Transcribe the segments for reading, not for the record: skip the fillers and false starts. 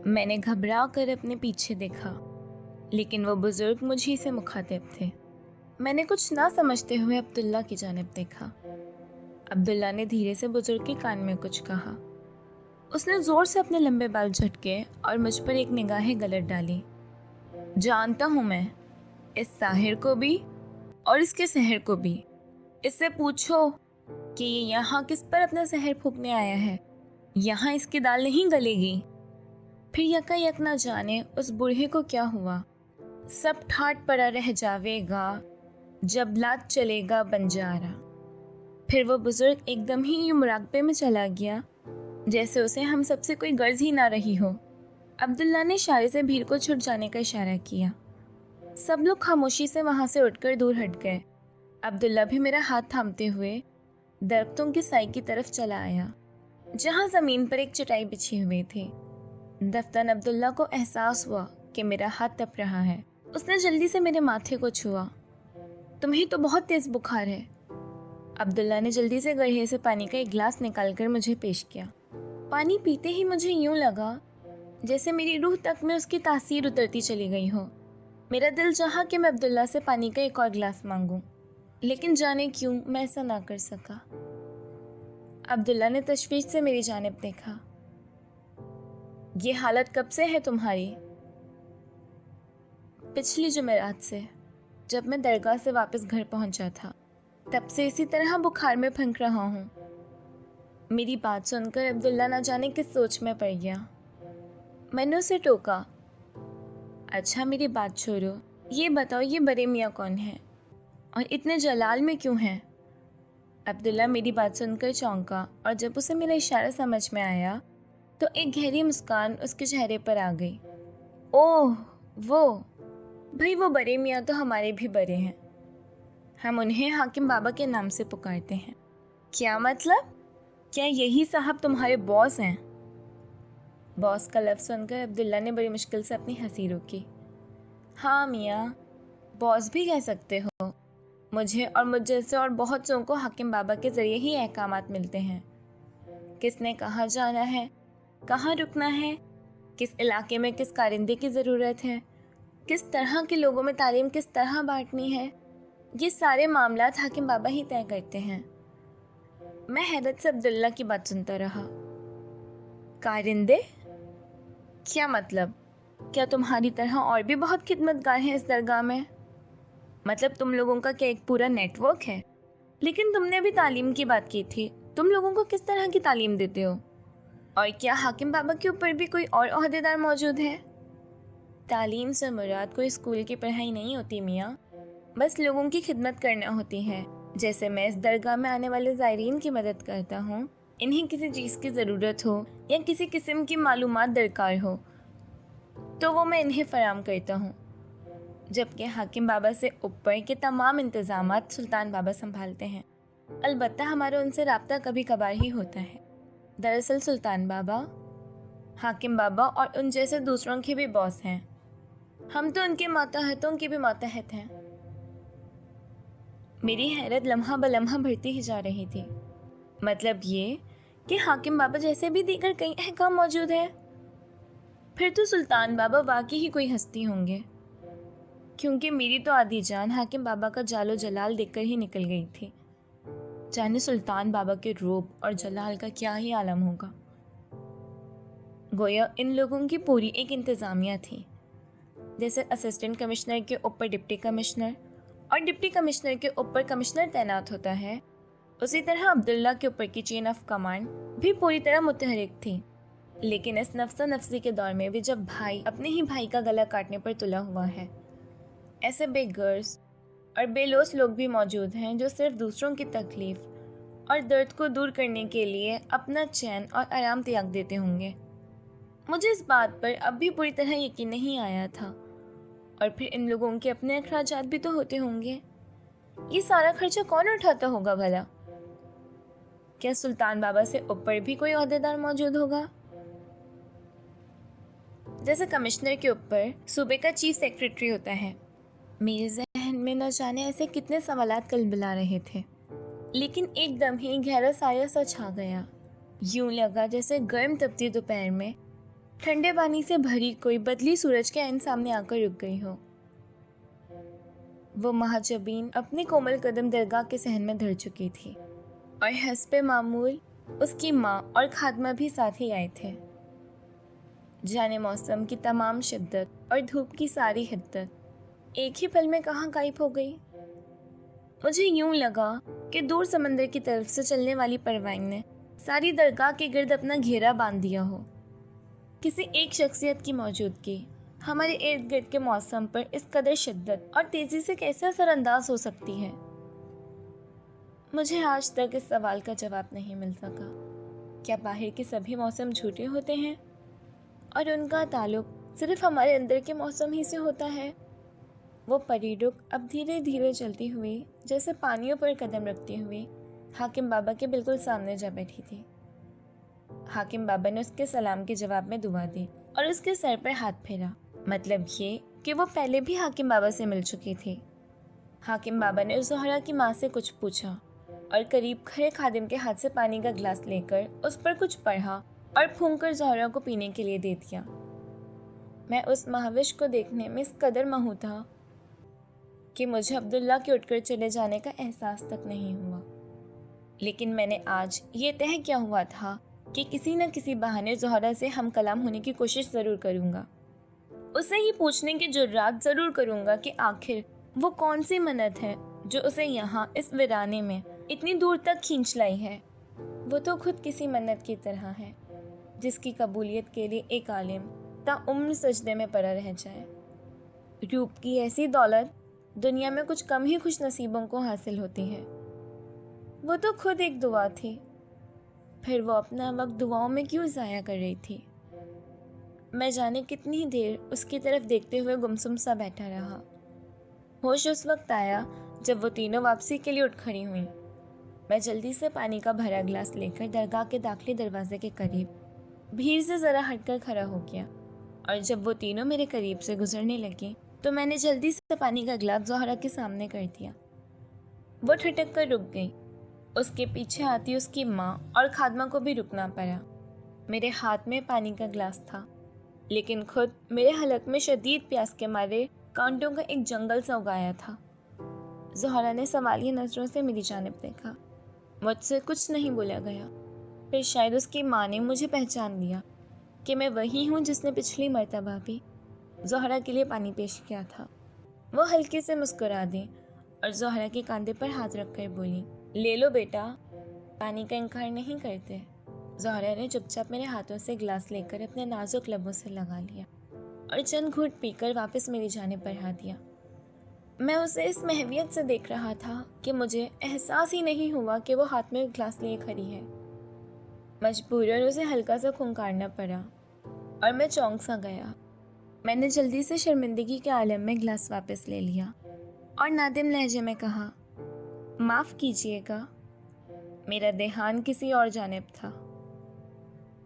میں نے گھبرا کر اپنے پیچھے دیکھا، لیکن وہ بزرگ مجھے سے مخاطب تھے۔ میں نے کچھ نہ سمجھتے ہوئے عبداللہ کی جانب دیکھا۔ عبداللہ نے دھیرے سے بزرگ کے کان میں کچھ کہا۔ اس نے زور سے اپنے لمبے بال جھٹکے اور مجھ پر ایک نگاہ غلط ڈالی۔ جانتا ہوں میں اس ساحر کو بھی اور اس کے سحر کو بھی۔ اس سے پوچھو کہ یہ یہاں کس پر اپنا سحر پھونکنے آیا ہے۔ یہاں اس کی دال نہیں گلے گی۔ پھر یکا یک نہ جانے اس بوڑھے کو کیا ہوا، سب ٹھاٹ پڑا رہ جاوے گا جب لات چلے گا بنجارا۔ پھر وہ بزرگ ایک دم ہی یوں مراقبے میں چلا گیا جیسے اسے ہم سب سے کوئی غرض ہی نہ رہی ہو۔ عبداللہ نے اشارے سے بھیڑ کو چھٹ جانے کا اشارہ کیا۔ سب لوگ خاموشی سے وہاں سے اٹھ کر دور ہٹ گئے۔ عبداللہ بھی میرا ہاتھ تھامتے ہوئے درختوں کی سائی کی طرف چلا آیا، جہاں زمین پر ایک چٹائی بچھی ہوئی تھی۔ دفتن عبداللہ کو احساس ہوا کہ میرا ہاتھ تپ رہا ہے۔ اس نے جلدی سے میرے ماتھے کو چھوا۔ تمہیں تو بہت تیز بخار ہے۔ عبداللہ نے جلدی سے گڑھے سے پانی کا ایک گلاس نکال کر مجھے پیش کیا۔ پانی پیتے ہی مجھے یوں لگا جیسے میری روح تک میں اس کی تاثیر اترتی چلی گئی ہو۔ میرا دل چاہا کہ میں عبداللہ سے پانی کا ایک اور گلاس مانگوں، لیکن جانے کیوں میں ایسا نہ کر سکا۔ عبداللہ نے تشویش سے میری جانب دیکھا۔ یہ حالت کب سے ہے تمہاری؟ پچھلی جمعرات سے، جب میں درگاہ سے واپس گھر پہنچا تھا، تب سے اسی طرح بخار میں پھنک رہا ہوں۔ میری بات سن کر عبداللہ نہ جانے کس سوچ میں پڑ گیا۔ میں نے اسے ٹوکا۔ اچھا میری بات چھوڑو، یہ بتاؤ یہ بڑے میاں کون ہیں اور اتنے جلال میں کیوں ہیں؟ عبداللہ میری بات سن کر چونکا، اور جب اسے میرا اشارہ سمجھ میں آیا تو ایک گہری مسکان اس کے چہرے پر آ گئی۔ اوہ وہ بھائی، وہ بڑے میاں تو ہمارے بھی بڑے ہیں۔ ہم انہیں حاکم بابا کے نام سے پکارتے ہیں۔ کیا مطلب؟ کیا یہی صاحب تمہارے باس ہیں؟ باس کا لفظ سن کر عبداللہ نے بڑی مشکل سے اپنی ہنسی روکی۔ ہاں میاں، باس بھی کہہ سکتے ہو۔ مجھے اور مجھ جیسے اور بہت سوں کو حاکم بابا کے ذریعے ہی احکامات ملتے ہیں۔ کس نے کہاں جانا ہے، کہاں رکنا ہے، کس علاقے میں کس کارندے کی ضرورت ہے، کس طرح کے لوگوں میں تعلیم کس طرح بانٹنی ہے، یہ سارے معاملات حاکم بابا ہی طے کرتے ہیں۔ میں حیرت سے عبداللہ کی بات سنتا رہا۔ کارندے؟ کیا مطلب؟ کیا تمہاری طرح اور بھی بہت خدمتگار ہیں اس درگاہ میں؟ مطلب تم لوگوں کا کیا ایک پورا نیٹ ورک ہے؟ لیکن تم نے بھی تعلیم کی بات کی تھی، تم لوگوں کو کس طرح کی تعلیم دیتے ہو؟ اور کیا حاکم بابا کے اوپر بھی کوئی اور عہدیدار موجود ہے؟ تعلیم سے مراد کوئی اسکول کی پڑھائی نہیں ہوتی میاں، بس لوگوں کی خدمت کرنا ہوتی ہے۔ جیسے میں اس درگاہ میں آنے والے زائرین کی مدد کرتا ہوں، انہیں کسی چیز کی ضرورت ہو یا کسی قسم کی معلومات درکار ہو تو وہ میں انہیں فراہم کرتا ہوں، جبکہ حاکم بابا سے اوپر کے تمام انتظامات سلطان بابا سنبھالتے ہیں۔ البتہ ہمارا ان سے رابطہ کبھی کبھار ہی ہوتا ہے۔ دراصل سلطان بابا، حاکم بابا اور ان جیسے دوسروں کے بھی باس ہیں۔ ہم تو ان کے ماتحتوں کے بھی ماتحت ہیں۔ میری حیرت لمحہ بلمحہ بڑھتی ہی جا رہی تھی۔ مطلب یہ کہ حاکم بابا جیسے بھی دیگر کئی احکام موجود ہیں؟ پھر تو سلطان بابا واقعی ہی کوئی ہستی ہوں گے، کیونکہ میری تو آدھی جان حاکم بابا کا جال و جلال دیکھ کر ہی نکل گئی تھی۔ جانے سلطان بابا کے روب اور جلال کا کیا ہی عالم ہوگا۔ گویا ان لوگوں کی پوری ایک انتظامیہ تھی، جیسے اسسٹنٹ کمشنر کے اوپر ڈپٹی کمشنر اور ڈپٹی کمشنر کے اوپر کمشنر تعینات ہوتا ہے، اسی طرح عبداللہ کے اوپر کی چین آف کمانڈ بھی پوری طرح متحرک تھی۔ لیکن اس نفسا نفسی کے دور میں بھی جب بھائی اپنے ہی بھائی کا گلا کاٹنے پر تلا ہوا ہے، ایسے بے غرض اور بے لوث لوگ بھی موجود ہیں جو صرف دوسروں کی تکلیف اور درد کو دور کرنے کے لیے اپنا چین اور آرام تیاگ دیتے ہوں گے۔ مجھے اس بات پر اب بھی پوری طرح یقین نہیں آیا تھا۔ اور پھر ان لوگوں کے اپنے اخراجات بھی تو ہوتے ہوں گے۔ یہ سارا خرچہ کون اٹھاتا ہوگا بھلا؟ کیا سلطان بابا سے اوپر بھی کوئی عہدیدار موجود ہوگا؟ جیسے کمشنر کے اوپر صوبے کا چیف سیکریٹری ہوتا ہے۔ میرے ذہن میں نہ جانے ایسے کتنے سوالات کل بلا رہے تھے، لیکن ایک دم ہی گہرا سایہ سا چھا گیا۔ یوں لگا جیسے گرم تپتی دوپہر میں ठंडे पानी से भरी कोई बदली सूरज के ऐन सामने आकर रुक गई हो। वो महाजबीन अपने कोमल कदम दरगाह के सहन में धर चुकी थी और हस्बे मामूल उसकी माँ और खादमा भी साथ ही आए थे। जाने मौसम की तमाम शिद्दत और धूप की सारी हिद्दत एक ही पल में कहाँ गायब हो गई। मुझे यूं लगा कि दूर समंदर की तरफ से चलने वाली परवाइन ने सारी दरगाह के गिर्द अपना घेरा बांध दिया हो। किसी एक शख्सियत की मौजूदगी हमारे इर्द गिर्द के मौसम पर इस कदर शिद्दत और तेजी से कैसे असरअंदाज हो सकती है। मुझे आज तक इस सवाल का जवाब नहीं मिल सका। क्या बाहर के सभी मौसम झूठे होते हैं और उनका ताल्लुक सिर्फ हमारे अंदर के मौसम ही से होता है? वो परीरुख अब धीरे धीरे चलती हुई जैसे पानियों पर कदम रखती हुई हाकिम बाबा के बिल्कुल सामने जा बैठी थी। हाकिम बाबा ने उसके सलाम के जवाब में दुआ दी और उसके सर पर हाथ फेरा। मतलब ये कि वो पहले भी हाकिम बाबा से मिल चुकी थी। हाकिम बाबा ने ज़ोहरा की माँ से कुछ पूछा और करीब खड़े खादिम के हाथ से पानी का गिलास लेकर उस पर कुछ पढ़ा और फूंककर ज़ोहरा को पीने के लिए दे दिया। मैं उस महाविश को देखने में इस कदर महू था कि मुझे अब्दुल्ला के उठकर चले जाने का एहसास तक नहीं हुआ। लेकिन मैंने आज ये तय किया हुआ था कि किसी न किसी बहाने ज़ोहरा से हम कलाम होने की कोशिश ज़रूर करूँगा। उसे ये पूछने की जुर्रात ज़रूर करूँगा कि आखिर वो कौन सी मन्नत है जो उसे यहाँ इस वीराने में इतनी दूर तक खींच लाई है। वो तो खुद किसी मन्नत की तरह है जिसकी कबूलियत के लिए एक आलिम ताउम्र सजदे में पड़ा रह जाए। रूप की ऐसी दौलत दुनिया में कुछ कम ही खुश नसीबों को हासिल होती है। वो तो खुद एक दुआ थी, फिर वो अपना वक्त दुआओं में क्यों ज़ाया कर रही थी? मैं जाने कितनी देर उसकी तरफ देखते हुए गुमसुम सा बैठा रहा। होश उस वक्त आया जब वो तीनों वापसी के लिए उठ खड़ी हुई। मैं जल्दी से पानी का भरा गिलास लेकर दरगाह के दाखिली दरवाजे के करीब भीड़ से ज़रा हटकर खड़ा हो गया और जब वो तीनों मेरे करीब से गुजरने लगी तो मैंने जल्दी से पानी का गिलास ज़ोहरा के सामने कर दिया। वो ठिठक कर रुक गई। उसके पीछे आती उसकी माँ और खादमा को भी रुकना पड़ा। मेरे हाथ में पानी का गिलास था, लेकिन खुद मेरे हलक में शदीद प्यास के मारे कांटों का एक जंगल सा उगाया था। ज़ोहरा ने सवालिया नज़रों से मेरी जानिब देखा। मुझसे कुछ नहीं बोला गया। फिर शायद उसकी माँ ने मुझे पहचान लिया कि मैं वही हूँ जिसने पिछली मर्तबा भी ज़ोहरा के लिए पानी पेश किया था। वो हल्के से मुस्कुरा दी और ज़ोहरा के कंधे पर हाथ रखकर बोली, ले लो बेटा, पानी का इनकार नहीं करते। ज़ोहरा ने चुपचाप मेरे हाथों से गिलास लेकर अपने नाजुक लबों से लगा लिया और चंद घूंट पीकर वापस मेरी जानिब बढ़ा दिया। मैं उसे इस महवियत से देख रहा था कि मुझे एहसास ही नहीं हुआ कि वो हाथ में गिलास लिए खड़ी है। मजबूरन उसे हल्का सा खुंकारना पड़ा और मैं चौंक सा गया। मैंने जल्दी से शर्मिंदगी के आलम में गिलास वापस ले लिया और नादिम लहजे में कहा, माफ़ कीजिएगा, मेरा ध्यान किसी और जानिब था।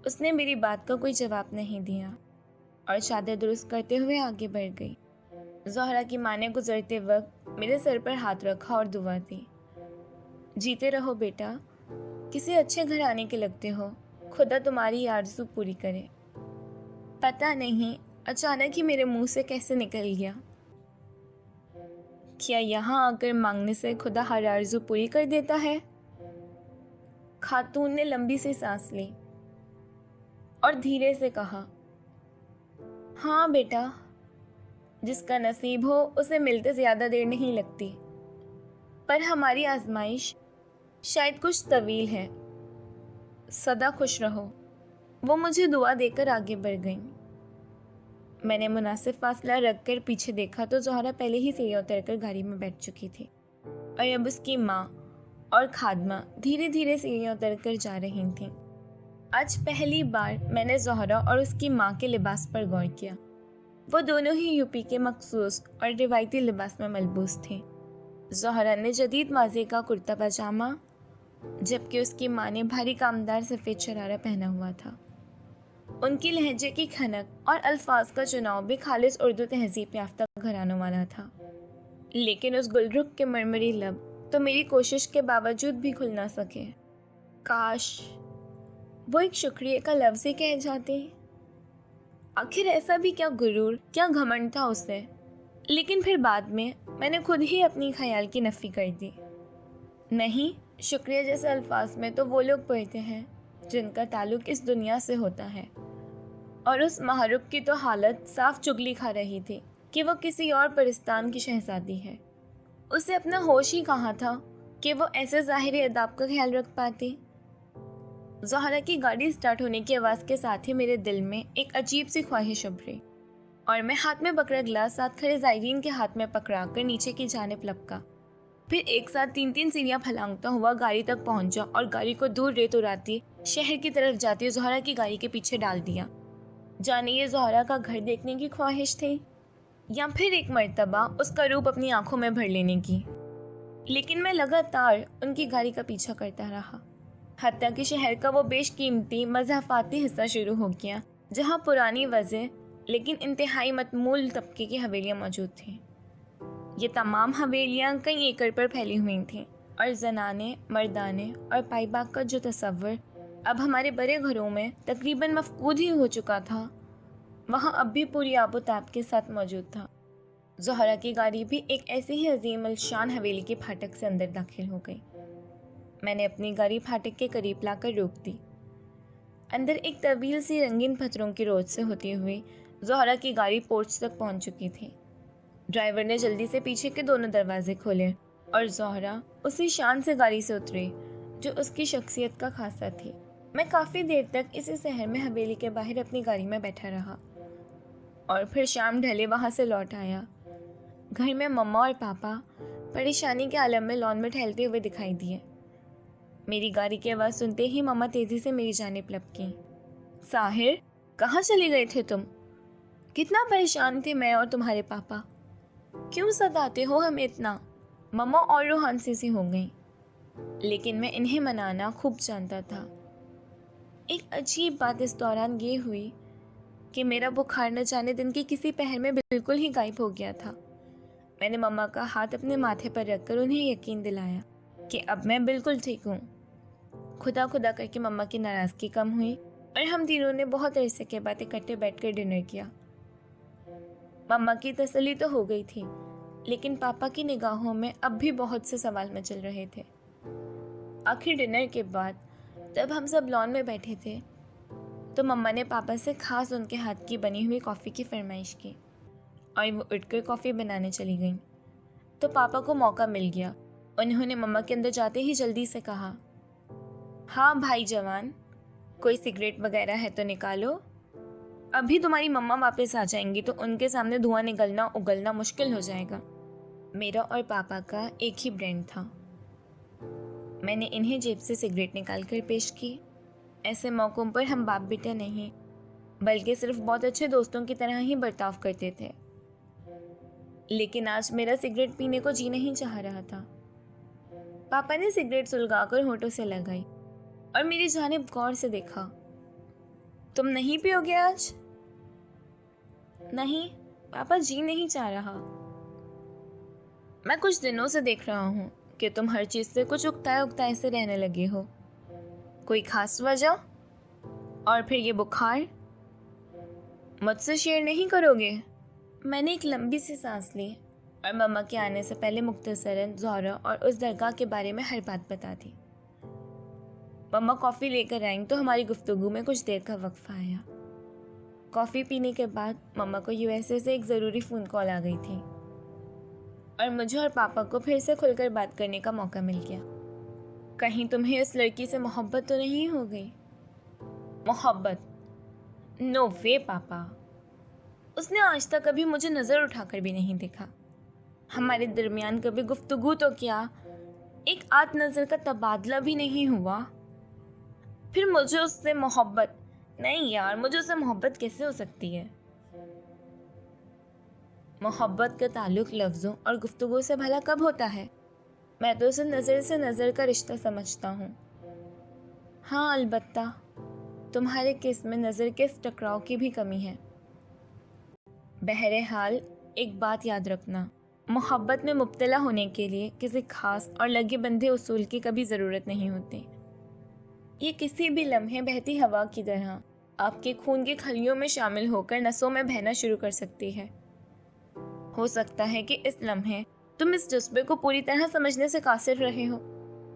उसने मेरी बात का कोई जवाब नहीं दिया और चादर दुरुस्त करते हुए आगे बढ़ गई। ज़ोहरा की माँ ने गुजरते वक्त मेरे सर पर हाथ रखा और दुआ दी, जीते रहो बेटा, किसी अच्छे घर आने के लगते हो, खुदा तुम्हारी आरज़ू पूरी करे। पता नहीं अचानक ही मेरे मुंह से कैसे निकल गया, क्या यहाँ आकर मांगने से खुदा हर आरज़ू पूरी कर देता है? खातून ने लंबी सी सांस ली और धीरे से कहा, हाँ बेटा, जिसका नसीब हो उसे मिलते ज़्यादा देर नहीं लगती, पर हमारी आजमाइश शायद कुछ तवील है। सदा खुश रहो। वो मुझे दुआ देकर आगे बढ़ गई। मैंने मुनासिब फासला रखकर पीछे देखा तो ज़ोहरा पहले ही सीढ़ियाँ उतरकर गाड़ी में बैठ चुकी थी और अब उसकी माँ और खादमा धीरे धीरे सीढ़ियाँ उतरकर जा रही थीं। आज पहली बार मैंने ज़ोहरा और उसकी माँ के लिबास पर गौर किया। वो दोनों ही यूपी के मखसूस और रिवायती लिबास में मलबूस थे। ज़ोहरा ने जदीद माज़े का कुर्ता पजामा, जबकि उसकी माँ ने भारी कामदार सफ़ेद शरारा पहना हुआ था। उनकी लहजे की खनक और अल्फाज का चुनाव भी खालिस उर्दू तहजीब याफ्ता घरानों वाला था, लेकिन उस गुलरुख के मरमरी लब तो मेरी कोशिश के बावजूद भी खुल ना सके। काश वो एक शुक्रिया का लफ्ज़ ही कह जाते। आखिर ऐसा भी क्या गुरूर, क्या घमंड था उससे। लेकिन फिर बाद में मैंने खुद ही अपनी ख्याल की नफ़ी कर दी। नहीं, शुक्रिया जैसे अल्फाज में तो वो लोग पढ़ते हैं जिनका ताल्लुक़ इस दुनिया से होता है। और उस महरुख की तो हालत साफ चुगली खा रही थी कि वो किसी और परिस्तान की शहजादी है। उसे अपना होश ही कहाँ था कि वो ऐसे ज़ाहिरी अदाब का ख्याल रख पाती। ज़ोहरा की गाड़ी स्टार्ट होने की आवाज़ के साथ ही मेरे दिल में एक अजीब सी ख्वाहिश उभरी और मैं हाथ में पकड़ा ग्लास साथ खड़े ज़ायरीन के हाथ में पकड़ा कर नीचे की जानिब लपका। फिर एक साथ 3-3 सीढ़ियाँ फलांगता हुआ गाड़ी तक पहुंचा और गाड़ी को दूर रेत उड़ाती शहर की तरफ जाती ज़ोहरा की गाड़ी के पीछे डाल दिया। जाने ये ज़ोहरा का घर देखने की ख्वाहिश थी या फिर एक मर्तबा उसका रूप अपनी आंखों में भर लेने की। लेकिन मैं लगातार उनकी गाड़ी का पीछा करता रहा, हत्ता कि शहर का वो बेशकीमती मज़ाफ़ाती हिस्सा शुरू हो गया जहाँ पुरानी वज़े लेकिन इंतहाई मतमूल तबके की हवेलियाँ मौजूद थीं। ये तमाम हवेलियाँ कई एकड़ पर फैली हुई थीं और जनाने, मर्दाने और पाइबाग का जो तस्वर अब हमारे बड़े घरों में तकरीबन मफकूद ही हो चुका था, वहाँ अब भी पूरी आबोताब के साथ मौजूद था। ज़ोहरा की गाड़ी भी एक ऐसी ही अजीम अलशान हवेली के फाटक से अंदर दाखिल हो गई। मैंने अपनी गाड़ी फाटक के करीब लाकर रोक दी। अंदर एक तवील सी रंगीन पत्थरों की रोड से होती हुई ज़ोहरा की गाड़ी पोर्च तक पहुंच चुकी थी। ड्राइवर ने जल्दी से पीछे के दोनों दरवाजे खोले और ज़ोहरा उसी शान से गाड़ी से उतरी जो उसकी शख्सियत का खासा थी। मैं काफ़ी देर तक इसी शहर में हवेली के बाहर अपनी गाड़ी में बैठा रहा और फिर शाम ढले वहाँ से लौट आया। घर में मम्मा और पापा परेशानी के आलम में लॉन में टहलते हुए दिखाई दिए। मेरी गाड़ी की आवाज़ सुनते ही मम्मा तेज़ी से मेरी जानिब लपकी। साहिर, कहाँ चले गए थे तुम? कितना परेशान थे मैं और तुम्हारे पापा। क्यों सताते हो हमें इतना? मम्मा और रूहानी सी हो गई, लेकिन मैं इन्हें मनाना खूब जानता था। एक अजीब बात इस दौरान ये हुई कि मेरा बुखार न जाने दिन की किसी पहर में बिल्कुल ही गायब हो गया था। मैंने मम्मा का हाथ अपने माथे पर रखकर उन्हें यकीन दिलाया कि अब मैं बिल्कुल ठीक हूँ। खुदा खुदा करके मम्मा की नाराज़गी कम हुई और हम तीनों ने बहुत अरसे के बाद इकट्ठे बैठकर डिनर किया। मम्मा की तसल्ली तो हो गई थी, लेकिन पापा की निगाहों में अब भी बहुत से सवाल मचल रहे थे। आखिर डिनर के बाद जब हम सब लॉन में बैठे थे तो मम्मा ने पापा से खास उनके हाथ की बनी हुई कॉफ़ी की फरमाइश की और वो उठकर कॉफ़ी बनाने चली गई। तो पापा को मौका मिल गया। उन्होंने मम्मा के अंदर जाते ही जल्दी से कहा, हाँ भाई जवान, कोई सिगरेट वगैरह है तो निकालो। अभी तुम्हारी मम्मा वापस आ जाएंगी तो उनके सामने धुआं निकलना उगलना मुश्किल हो जाएगा। मेरा और पापा का एक ही ब्रांड था। मैंने इन्हें जेब से सिगरेट निकाल कर पेश की। ऐसे मौक़ों पर हम बाप बेटे नहीं बल्कि सिर्फ बहुत अच्छे दोस्तों की तरह ही बर्ताव करते थे। लेकिन आज मेरा सिगरेट पीने को जी नहीं चाह रहा था। पापा ने सिगरेट सुलगाकर होठों से लगाई और मेरी जानिब गौर से देखा। तुम नहीं पियोगे आज? नहीं पापा, जी नहीं चाह रहा। मैं कुछ दिनों से देख रहा हूँ कि तुम हर चीज़ से कुछ उकताए उकताए से रहने लगे हो। कोई खास वजह? और फिर ये बुखार? मुझसे शेयर नहीं करोगे? मैंने एक लंबी सी सांस ली और मम्मा के आने से पहले मुख्तसरन ज़ोहरा और उस दरगाह के बारे में हर बात बता दी। मम्मा कॉफ़ी लेकर आईं तो हमारी गुफ्तगू में कुछ देर का वक्फा आया। कॉफ़ी पीने के बाद मम्मा को यूएसए से एक ज़रूरी फ़ोन कॉल आ गई थी और मुझे और पापा को फिर से खुलकर बात करने का मौका मिल गया। कहीं तुम्हें इस लड़की से मोहब्बत तो नहीं हो गई? मोहब्बत? नो वे पापा, उसने आज तक कभी मुझे नज़र उठाकर भी नहीं देखा। हमारे दरमियान कभी गुफ्तगू तो क्या, एक आध नज़र का तबादला भी नहीं हुआ। फिर मुझे उससे मोहब्बत? नहीं यार, मुझे उससे मोहब्बत कैसे हो सकती है? मोहब्बत का ताल्लुक़ लफ्ज़ों और गुफ्तगू से भला कब होता है? मैं तो उसे नज़र से नज़र का रिश्ता समझता हूँ। हाँ अलबत्ता, तुम्हारे केस में नज़र के इस टकराव की भी कमी है। बहरहाल एक बात याद रखना, मोहब्बत में मुब्तला होने के लिए किसी खास और लगे बंधे उसूल की कभी ज़रूरत नहीं होती। ये किसी भी लम्हे बहती हवा की तरह آپ کے خون کی کھلیوں میں شامل ہو کر نسوں میں بہنا شروع کر سکتی ہے۔ ہو سکتا ہے کہ اس لمحے تم اس جذبے کو پوری طرح سمجھنے سے قاصر رہے ہو،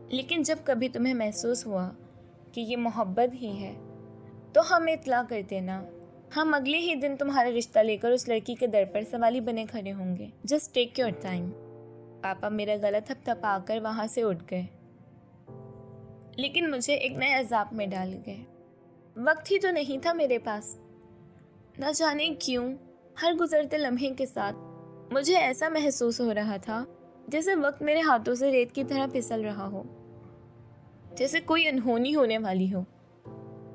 لیکن جب کبھی تمہیں محسوس ہوا کہ یہ محبت ہی ہے تو ہمیں اطلاع کر دینا۔ ہم اگلے ہی دن تمہارا رشتہ لے کر اس لڑکی کے در پر سوالی بنے کھڑے ہوں گے۔ Just take your time. پاپا میرا گلا تھپ تھپا کر وہاں سے اٹھ گئے، لیکن مجھے ایک نئے عذاب میں ڈال گئے۔ وقت ہی تو نہیں تھا میرے پاس۔ نہ جانے کیوں ہر گزرتے لمحے کے ساتھ مجھے ایسا محسوس ہو رہا تھا جیسے وقت میرے ہاتھوں سے ریت کی طرح پھسل رہا ہو، جیسے کوئی انہونی ہونے والی ہو۔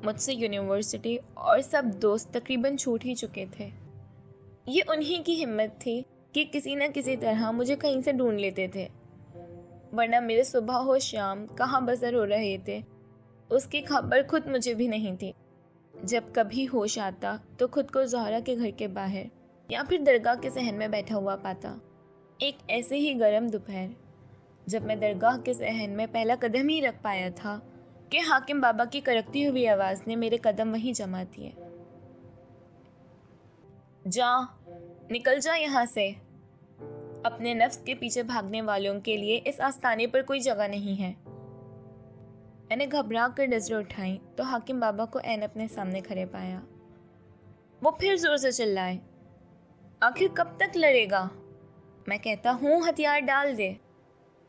مجھ سے یونیورسٹی اور سب دوست تقریباً چھوٹ ہی چکے تھے۔ یہ انہی کی ہمت تھی کہ کسی نہ کسی طرح مجھے کہیں سے ڈھونڈ لیتے تھے، ورنہ میرے صبح و شام کہاں بسر ہو رہے تھے اس کی خبر خود مجھے بھی نہیں تھی۔ جب کبھی ہوش آتا تو خود کو زہرا کے گھر کے باہر یا پھر درگاہ کے صحن میں بیٹھا ہوا پاتا۔ ایک ایسے ہی گرم دوپہر جب میں درگاہ کے صحن میں پہلا قدم ہی رکھ پایا تھا کہ حاکم بابا کی کڑکتی ہوئی آواز نے میرے قدم وہیں جما دیے۔ جا، نکل جا یہاں سے۔ اپنے نفس کے پیچھے بھاگنے والوں کے لیے اس آستانے پر کوئی جگہ نہیں ہے۔ میں نے گھبرا کر نظریں اٹھائیں تو حاکم بابا کو عین اپنے سامنے کھڑے پایا۔ وہ پھر زور سے چلائے، آخر کب تک لڑے گا؟ میں کہتا ہوں ہتھیار ڈال دے۔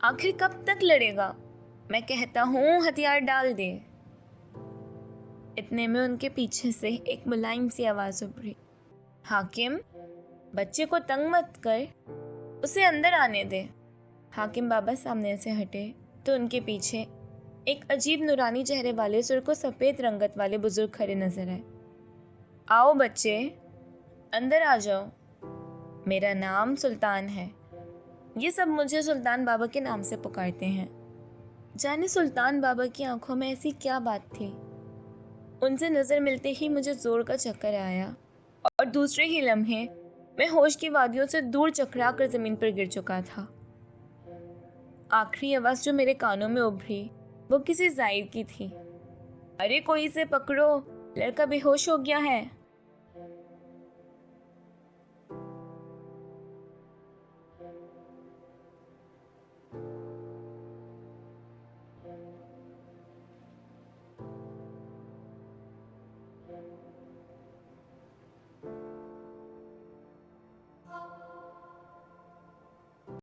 آخر کب تک لڑے گا؟ میں کہتا ہوں ہتھیار ڈال دے۔ اتنے میں ان کے پیچھے سے ایک ملائم سی آواز ابھری، حاکم، بچے کو تنگ مت کر، اسے اندر آنے دے۔ حاکم بابا سامنے سے ہٹے تو ان کے پیچھے ایک عجیب نورانی چہرے والے سرخ و سفید رنگت والے بزرگ کھڑے نظر آئے۔ آؤ بچے، اندر آ جاؤ، میرا نام سلطان ہے۔ یہ سب مجھے سلطان بابا کے نام سے پکارتے ہیں۔ جانے سلطان بابا کی آنکھوں میں ایسی کیا بات تھی، ان سے نظر ملتے ہی مجھے زور کا چکر آیا اور دوسرے ہی لمحے میں ہوش کی وادیوں سے دور چکرا کر زمین پر گر چکا تھا۔ آخری آواز جو میرے کانوں میں ابھری وہ کسی زائر کی تھی، ارے کوئی اسے پکڑو، لڑکا بے ہوش ہو گیا ہے۔